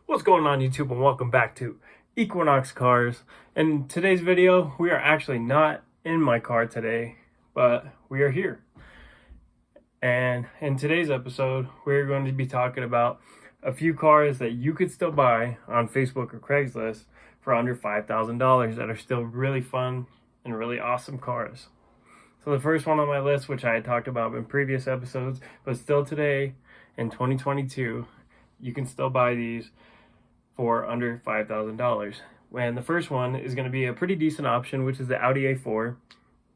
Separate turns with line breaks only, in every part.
What's going on, YouTube, and welcome back to Equinox Cars. In today's video, we are actually not in my car today, but we are here. And in today's episode, we're going to be talking about a few cars that you could still buy on Facebook or Craigslist for under $5,000 that are still really fun and really awesome cars. So the first one on my list, which I had talked about in previous episodes, but still today in 2022, you can still buy these for under $5,000. And the first one is going to be a pretty decent option, which is the Audi A4.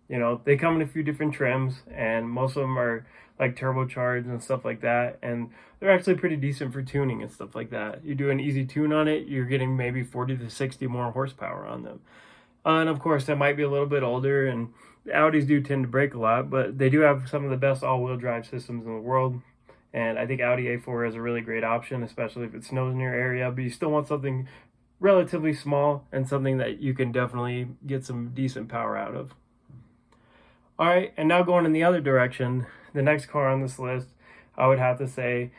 You know, they come in a few different trims, and most of them are like turbocharged and stuff like that. And they're actually pretty decent for tuning and stuff like that. You do an easy tune on it, you're getting maybe 40 to 60 more horsepower on them. And of course, that might be a little bit older, and the Audis do tend to break a lot, but they do have some of the best all-wheel drive systems in the world. And I think Audi A4 is a really great option, especially if it snows in your area, but you still want something relatively small and something that you can definitely get some decent power out of. All right, and now going in the other direction, the next car on this list, I would have to say,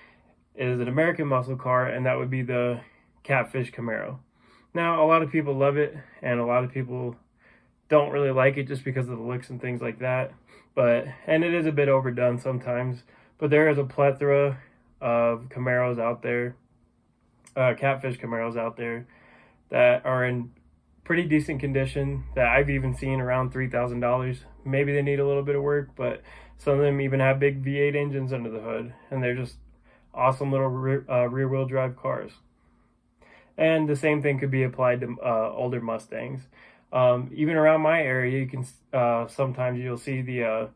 is an American muscle car, and that would be the Catfish Camaro. Now, a lot of people love it, and a lot of people don't really like it just because of the looks and things like that. And it is a bit overdone sometimes. But there is a plethora of Camaros out there, Catfish Camaros out there, that are in pretty decent condition, that I've even seen around $3,000. Maybe they need a little bit of work, but some of them even have big V8 engines under the hood, and they're just awesome little rear-wheel drive cars. And the same thing could be applied to older Mustangs. Even around my area, you can sometimes you'll see the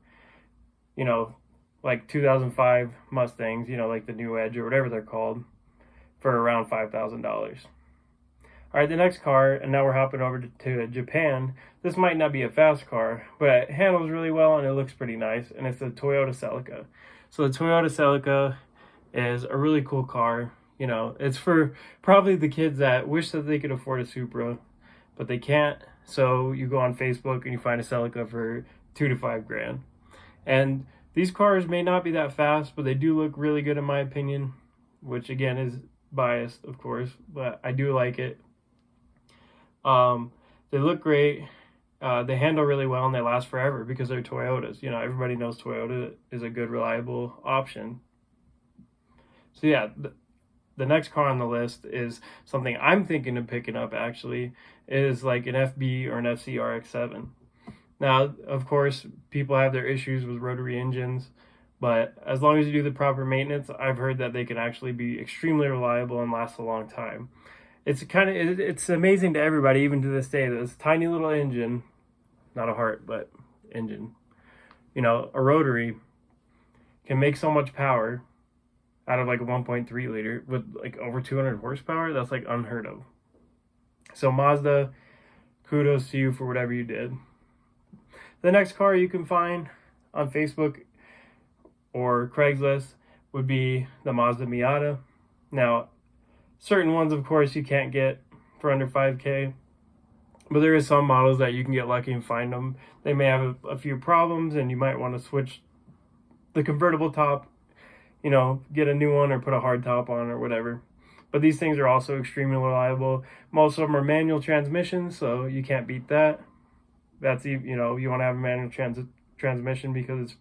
like 2005 Mustangs, like the New Edge or whatever they're called, for around $5,000. All right, the next car, and now we're hopping over to Japan. This might not be a fast car, but it handles really well and it looks pretty nice, and it's the Toyota Celica. So the Toyota Celica is a really cool car. It's for probably the kids that wish that they could afford a Supra, but they can't. So you go on Facebook and you find a Celica for $2,000 to $5,000. And these cars may not be that fast, but they do look really good in my opinion, which again is biased, of course, but I do like it. They look great. They handle really well, and they last forever because they're Toyotas. Everybody knows Toyota is a good, reliable option. So yeah, the next car on the list is something I'm thinking of picking up, actually. It is like an FB or an FC RX-7. Now, of course, people have their issues with rotary engines, but as long as you do the proper maintenance, I've heard that they can actually be extremely reliable and last a long time. It's amazing to everybody, even to this day, that this tiny little engine, not a heart, but engine, a rotary, can make so much power out of like a 1.3 liter with like over 200 horsepower. That's like unheard of. So Mazda, kudos to you for whatever you did. The next car you can find on Facebook or Craigslist would be the Mazda Miata. Now, certain ones, of course, you can't get for under $5,000, but there is some models that you can get lucky and find them. They may have a few problems, and you might want to switch the convertible top, get a new one or put a hard top on or whatever. But these things are also extremely reliable. Most of them are manual transmissions, so you can't beat that. That's, you want to have a manual transmission because it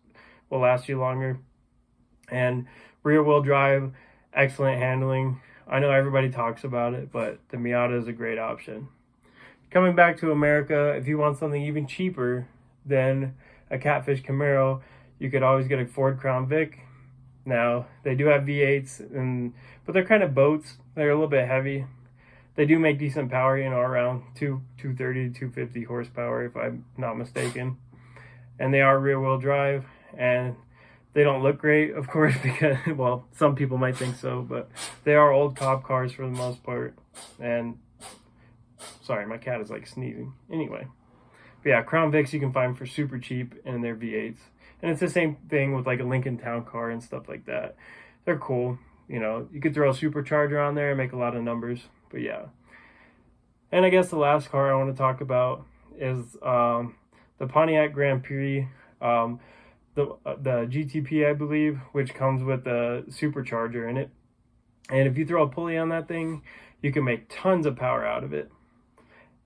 will last you longer. And rear wheel drive, excellent handling. I know everybody talks about it, but the Miata is a great option. Coming back to America, if you want something even cheaper than a Catfish Camaro, you could always get a Ford Crown Vic. Now, they do have V8s, but they're kind of boats. They're a little bit heavy. They do make decent power, around 230 to 250 horsepower, if I'm not mistaken. And they are rear-wheel drive, and they don't look great, of course, because, well, some people might think so, but they are old cop cars for the most part. And, sorry, my cat is like sneezing. Anyway. But yeah, Crown Vics you can find for super cheap, and they're V8s. And it's the same thing with like a Lincoln Town Car and stuff like that. They're cool. You could throw a supercharger on there and make a lot of numbers. But yeah. And I guess the last car I want to talk about is the Pontiac Grand Prix, the GTP, I believe, which comes with a supercharger in it. And if you throw a pulley on that thing, you can make tons of power out of it.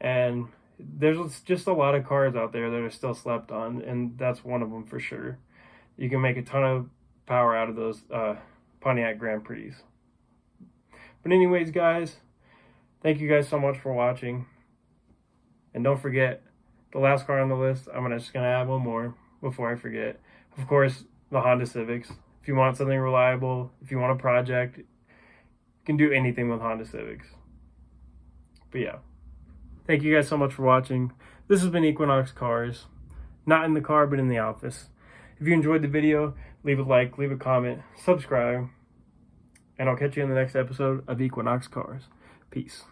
And there's just a lot of cars out there that are still slept on, and that's one of them for sure. You can make a ton of power out of those Pontiac Grand Prix. But anyways, guys, thank you guys so much for watching. And don't forget, the last car on the list, I'm just going to add one more before I forget. Of course, the Honda Civics. If you want something reliable, if you want a project, you can do anything with Honda Civics. But yeah, thank you guys so much for watching. This has been Equinox Cars. Not in the car, but in the office. If you enjoyed the video, leave a like, leave a comment, subscribe, and I'll catch you in the next episode of Equinox Cars. Peace.